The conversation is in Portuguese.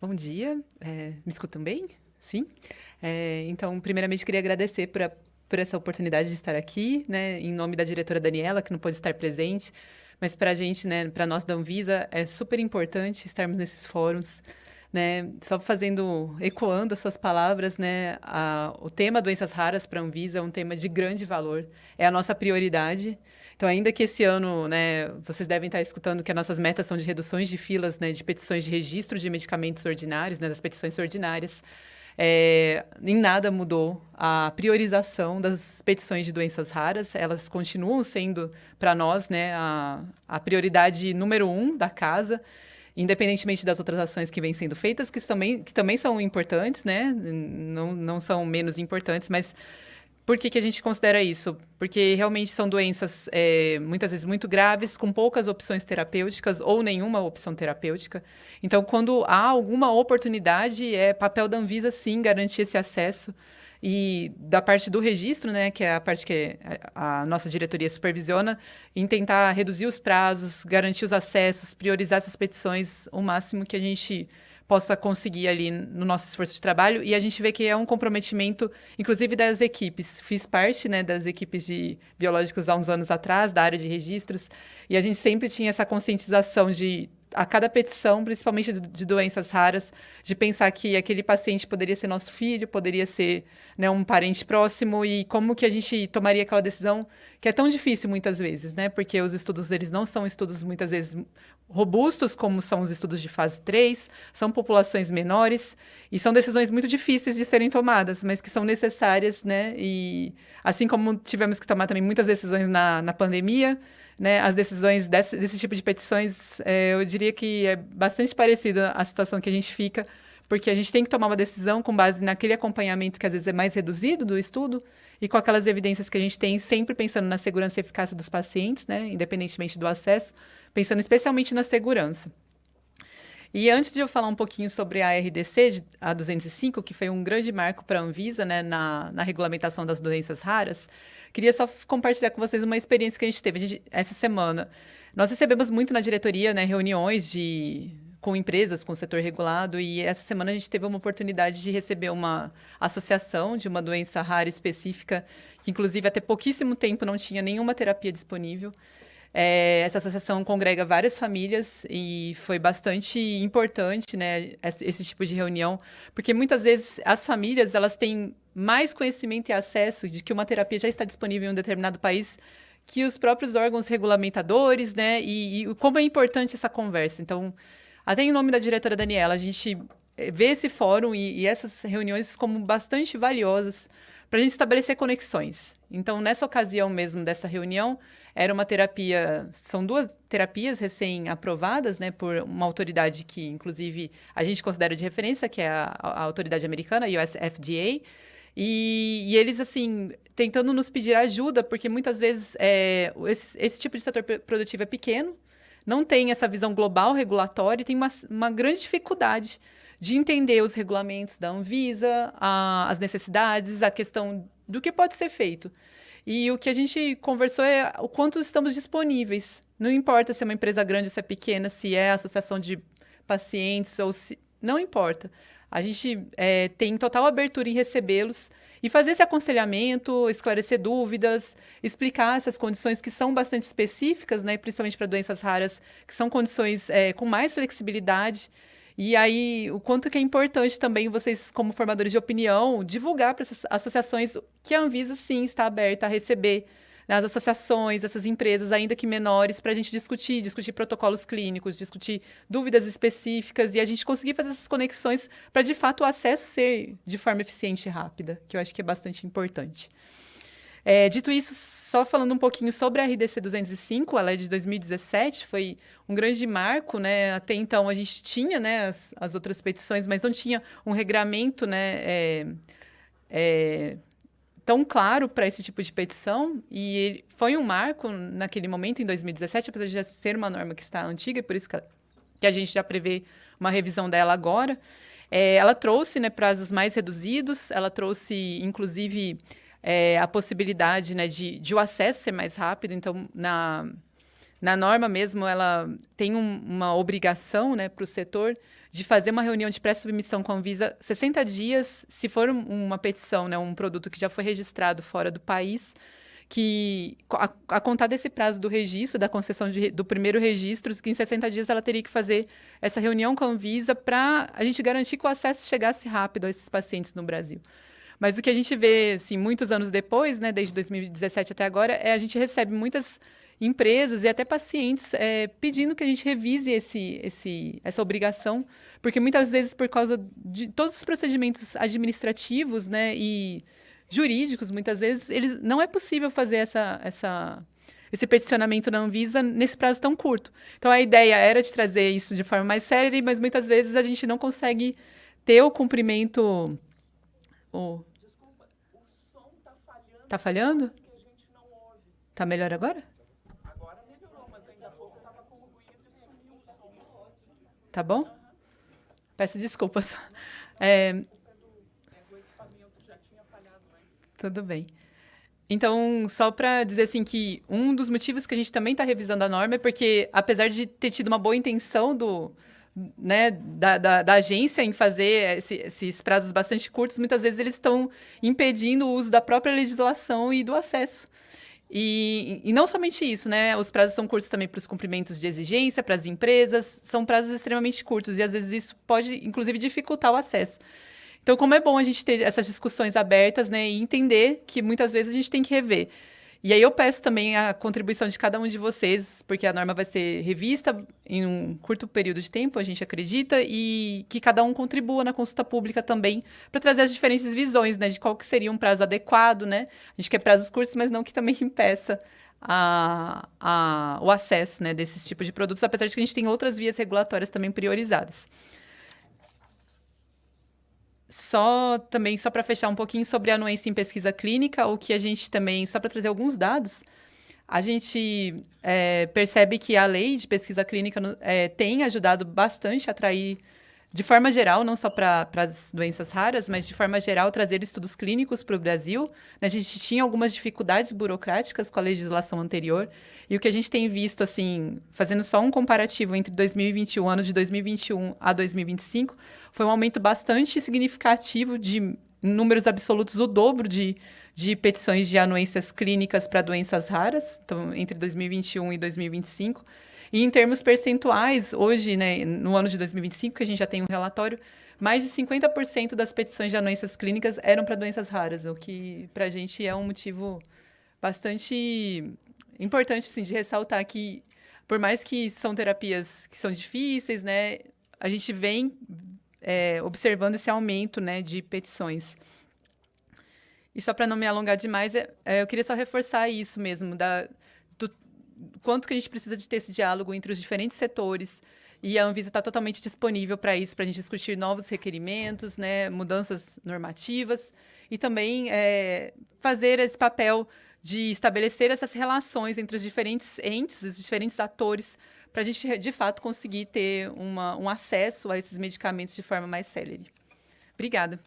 Bom dia, me escutam bem? Sim? Então, primeiramente, queria agradecer por essa oportunidade de estar aqui, né, em nome da diretora Daniela, que não pôde estar presente, mas para a gente, né, para nós da Anvisa, é super importante estarmos nesses fóruns, né, só ecoando as suas palavras, né, o tema doenças raras para a Anvisa é um tema de grande valor, é a nossa prioridade. Então, ainda que esse ano, né, vocês devem estar escutando que as nossas metas são de reduções de filas, né, de petições de registro de medicamentos ordinários, né, das petições ordinárias, em nada mudou a priorização das petições de doenças raras. Elas continuam sendo, para nós, né, a prioridade número um da casa, independentemente das outras ações que vêm sendo feitas, que também são importantes, né? Não são menos importantes, mas por que a gente considera isso? Porque realmente são doenças, muitas vezes, muito graves, com poucas opções terapêuticas ou nenhuma opção terapêutica. Então, quando há alguma oportunidade, é papel da Anvisa, sim, garantir esse acesso. E da parte do registro, né, que é a parte que a nossa diretoria supervisiona, em tentar reduzir os prazos, garantir os acessos, priorizar essas petições o máximo que a gente possa conseguir ali no nosso esforço de trabalho. E a gente vê que é um comprometimento, inclusive, das equipes. Fiz parte, né, das equipes de biológicos há uns anos atrás, da área de registros, e a gente sempre tinha essa conscientização de a cada petição, principalmente de doenças raras, de pensar que aquele paciente poderia ser nosso filho, poderia ser, né, um parente próximo, e como que a gente tomaria aquela decisão que é tão difícil muitas vezes, né? Porque os estudos, eles não são estudos muitas vezes robustos, como são os estudos de fase 3, são populações menores, e são decisões muito difíceis de serem tomadas, mas que são necessárias, né? E assim como tivemos que tomar também muitas decisões na pandemia, né, as decisões desse tipo de petições, eu diria que é bastante parecido a situação que a gente fica, porque a gente tem que tomar uma decisão com base naquele acompanhamento que às vezes é mais reduzido do estudo e com aquelas evidências que a gente tem, sempre pensando na segurança e eficácia dos pacientes, né, independentemente do acesso, pensando especialmente na segurança. E antes de eu falar um pouquinho sobre a RDC, a 205, que foi um grande marco para a Anvisa, né, na regulamentação das doenças raras, queria só compartilhar com vocês uma experiência que a gente teve essa semana. Nós recebemos muito na diretoria, né, reuniões com empresas, com o setor regulado, e essa semana a gente teve uma oportunidade de receber uma associação de uma doença rara específica, que inclusive até pouquíssimo tempo não tinha nenhuma terapia disponível. Essa associação congrega várias famílias e foi bastante importante, né, esse tipo de reunião, porque muitas vezes as famílias elas têm mais conhecimento e acesso de que uma terapia já está disponível em um determinado país que os próprios órgãos regulamentadores, né, e como é importante essa conversa. Então, até em nome da diretora Daniela, a gente vê esse fórum e essas reuniões como bastante valiosas para a gente estabelecer conexões. Então, nessa ocasião mesmo dessa reunião, era uma terapia, são duas terapias recém-aprovadas, né, por uma autoridade que, inclusive, a gente considera de referência, que é a autoridade americana, a US FDA, e eles, assim, tentando nos pedir ajuda, porque muitas vezes esse tipo de setor produtivo é pequeno, não tem essa visão global regulatória e tem uma grande dificuldade de entender os regulamentos da Anvisa, as necessidades, a questão do que pode ser feito. E o que a gente conversou é o quanto estamos disponíveis. Não importa se é uma empresa grande ou se é pequena, se é associação de pacientes ou se... Não importa. A gente tem total abertura em recebê-los e fazer esse aconselhamento, esclarecer dúvidas, explicar essas condições que são bastante específicas, né, principalmente para doenças raras, que são condições com mais flexibilidade. E aí, o quanto que é importante também vocês, como formadores de opinião, divulgar para essas associações que a Anvisa, sim, está aberta a receber, né, as associações, essas empresas, ainda que menores, para a gente discutir protocolos clínicos, discutir dúvidas específicas e a gente conseguir fazer essas conexões para, de fato, o acesso ser de forma eficiente e rápida, que eu acho que é bastante importante. Dito isso, só falando um pouquinho sobre a RDC 205, ela é de 2017, foi um grande marco, né? Até então a gente tinha, né, as outras petições, mas não tinha um regramento, né, tão claro para esse tipo de petição. E foi um marco naquele momento, em 2017, apesar de já ser uma norma que está antiga, e por isso que a gente já prevê uma revisão dela agora. Ela trouxe, né, prazos mais reduzidos, ela trouxe, inclusive, a possibilidade, né, de o acesso ser mais rápido. Então, Na norma mesmo, ela tem uma obrigação, né, para o setor de fazer uma reunião de pré-submissão com a Anvisa 60 dias, se for uma petição, né, um produto que já foi registrado fora do país, que a contar desse prazo do registro, da concessão do primeiro registro, que em 60 dias ela teria que fazer essa reunião com a Anvisa para a gente garantir que o acesso chegasse rápido a esses pacientes no Brasil. Mas o que a gente vê, assim, muitos anos depois, né, desde 2017 até agora, a gente recebe muitas empresas e até pacientes pedindo que a gente revise essa obrigação, porque muitas vezes por causa de todos os procedimentos administrativos, né, e jurídicos, muitas vezes, não é possível fazer esse peticionamento na Anvisa nesse prazo tão curto. Então, a ideia era de trazer isso de forma mais séria, mas muitas vezes a gente não consegue ter o cumprimento... Desculpa, o som tá falhando. Tá falhando? Que a gente não ouve. Tá melhor agora? Agora melhorou, mas ainda há pouco tava com ruído e sumiu o som. Tá bom? Peço desculpas. O equipamento já tinha falhado antes. Tudo bem. Então, só para dizer assim que um dos motivos que a gente também está revisando a norma é porque, apesar de ter tido uma boa intenção da agência em fazer esses prazos bastante curtos, muitas vezes eles estão impedindo o uso da própria legislação e do acesso. E não somente isso, né? Os prazos são curtos também para os cumprimentos de exigência, para as empresas, são prazos extremamente curtos e às vezes isso pode, inclusive, dificultar o acesso. Então, como é bom a gente ter essas discussões abertas, né, e entender que muitas vezes a gente tem que rever. E aí eu peço também a contribuição de cada um de vocês, porque a norma vai ser revista em um curto período de tempo, a gente acredita, e que cada um contribua na consulta pública também para trazer as diferentes visões, né, de qual que seria um prazo adequado, né? A gente quer prazos curtos, mas não que também impeça o acesso, né, desses tipos de produtos, apesar de que a gente tem outras vias regulatórias também priorizadas. Só para fechar um pouquinho sobre a anuência em pesquisa clínica, o que a gente também, só para trazer alguns dados, a gente percebe que a lei de pesquisa clínica tem ajudado bastante a atrair, de forma geral, não só para as doenças raras, mas de forma geral, trazer estudos clínicos para o Brasil. A gente tinha algumas dificuldades burocráticas com a legislação anterior, e o que a gente tem visto, assim, fazendo só um comparativo entre 2021, ano de 2021 a 2025, foi um aumento bastante significativo em números absolutos, o dobro de petições de anuências clínicas para doenças raras, então, entre 2021 e 2025. E em termos percentuais, hoje, né, no ano de 2025, que a gente já tem um relatório, mais de 50% das petições de anuências clínicas eram para doenças raras, o que para a gente é um motivo bastante importante, assim, de ressaltar que, por mais que são terapias que são difíceis, né, a gente vem observando esse aumento, né, de petições. E só para não me alongar demais, eu queria só reforçar isso mesmo, do quanto que a gente precisa de ter esse diálogo entre os diferentes setores, e a Anvisa está totalmente disponível para isso, para a gente discutir novos requerimentos, né, mudanças normativas, e também fazer esse papel de estabelecer essas relações entre os diferentes entes, os diferentes atores, para a gente, de fato, conseguir ter um acesso a esses medicamentos de forma mais célere. Obrigada.